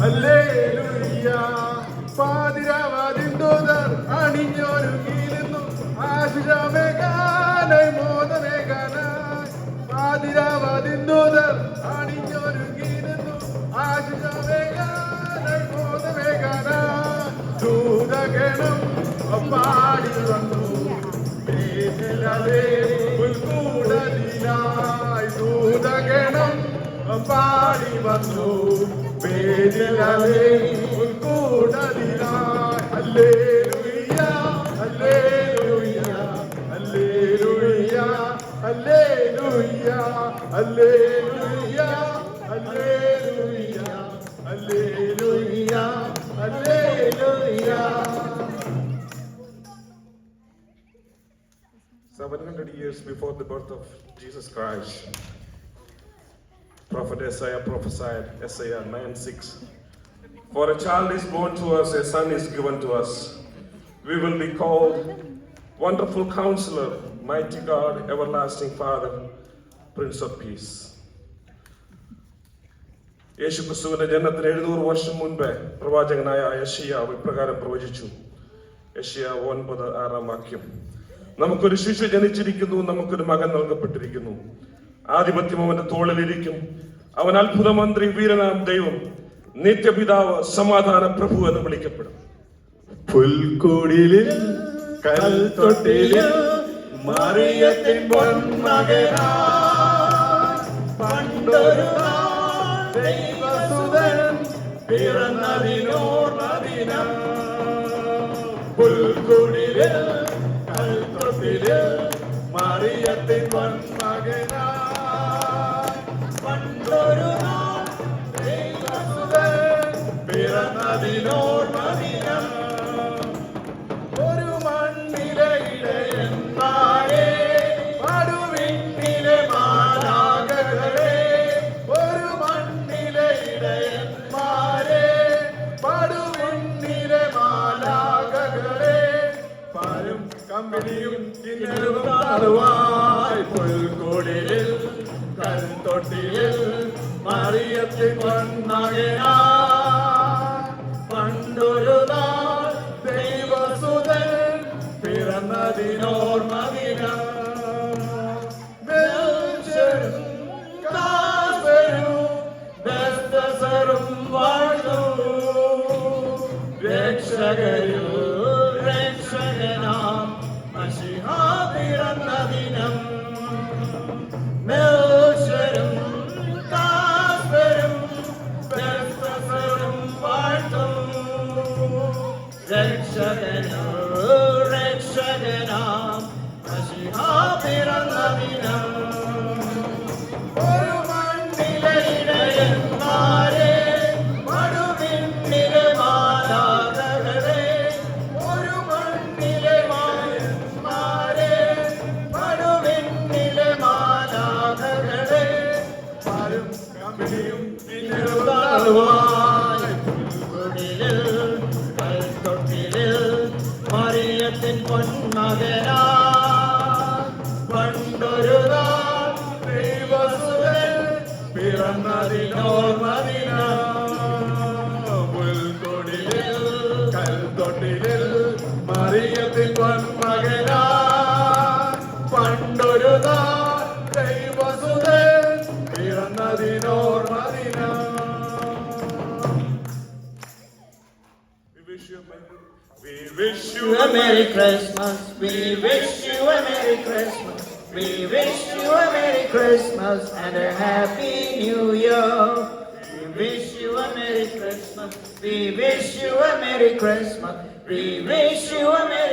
Hallelujah. പാതിരാവാതിന്തോദർ അണിഞ്ഞൊരുങ്ങിയിരുന്നു ആശിഷമേകാനായി മോദമേകാനായി. പാതിരാവാതിന്തോദർ അണിഞ്ഞൊരുങ്ങിയിരുന്നു ആശിഷമേകാനായി മോദമേകാനായി. ദൂതഗണം പാടി വന്നു പുൽക്കൂടലിലായി. ദൂതഗണം പാടി വന്നു പുൽക്കൂടലിലായി. Hallelujah hallelujah hallelujah hallelujah hallelujah hallelujah hallelujah hallelujah. 700 years before the birth of Jesus Christ, Prophet Isaiah prophesied, Isaiah 9:6, "For a child is born to us, a son is given to us. We will be called Wonderful Counselor, Mighty God, Everlasting Father, Prince of Peace." യേശുക്രിസ്തുവിന്റെ ജനനത്തിന് 700 വർഷം മുൻപേ പ്രവാചകനായ യെശയ്യാവ് ഇപ്രകാരം പ്രവചിച്ചു. യെശയ്യാവ് 9:6 നമുക്കൊരു ശിശു ജനിച്ചിരിക്കുന്നു, നമുക്കൊരു മകൻ നൽകപ്പെട്ടിരിക്കുന്നു. ആധിപത്യം അവന്റെ തോളിലിരിക്കും. അവൻ അത്ഭുത മന്ത്രി, വീരനാം ദൈവം, നിത്യപിതാവ്, സമാധാന പ്രഭു എന്ന് വിളിക്കപ്പെടും. പുൽക്കൂടിലിൽ കൽത്തൊട്ടിലിൽ മറിയത്തിൻ പൊന്മകനായി പണ്ടൊരു ദൈവസുതൻ പിറന്നതിനോർമദിനം. പുൽക്കൂടിലിൽ കൽത്തൊട്ടിലിൽ മറിയത്തിൻ പൊന്മകനായി പണ്ടൊരു ദൈവസുതൻ പിറന്നതിനോർമദിനം. ഒരു മണ്ണിലെ ഇടയന്മാരെ, പടുവിണ്ണിലെ മാലാഖകളെ. ഒരു മണ്ണിലെ ഇടയന്മാരെ, പടുവിണ്ണിലെ മാലാഖകളെ. പാലും കമ്പിളിയും കിന്നരവുമായി പുൽക്കൂടിലിൽ കൽത്തൊട്ടിലിൽ മറിയത്തിൻ പൊന്മകനായി പണ്ടൊരു നാൾ ദൈവസുതൻ പിറന്നതിനോർമദിനം. ബെൽശരും കാസ്പരും ബെസ്തസറും വാഴ്ന്നു രക്ഷകരും രക്ഷകനാം മശിഹാ പിറന്നദിനം. ബെൽശരും കാസ്പരും ബെസ്തസറും വാഴ്ന്നു രക്ഷകനാം മശിഹാ പിറന്നദിനം. ഒരു മണ്ണിലെ ഇടയന്മാരെ, പടുവിണ്ണിലെ മാലാഖകളെ. ഒരു മണ്ണിലെ മാന്മാരെ, പടുവിണ്ണിലെ മാലാഖകളെ. പാലും കമ്പിളിയും കിന്നരവുമായി പുൽക്കൂടിലിൽ കൽത്തൊട്ടിലിൽ മറിയത്തിൻ പൊന്മകനായി പണ്ടൊരു നാൾ ദൈവസുതൻ പിറന്നതിനോർമദിനം. പുൽക്കൂടിലിൽ കൽത്തൊട്ടിലിൽ മറിയത്തിൻ പൊന്മകനായി പണ്ടൊരു നാൾ ദൈവസുതൻ പിറന്നതിനോർമദിനം. We wish you a Merry Christmas. We wish you a Merry Christmas. We wish you a Merry Christmas and a Happy New Year. We wish you a Merry Christmas. We wish you a Merry Christmas. We wish you a Merry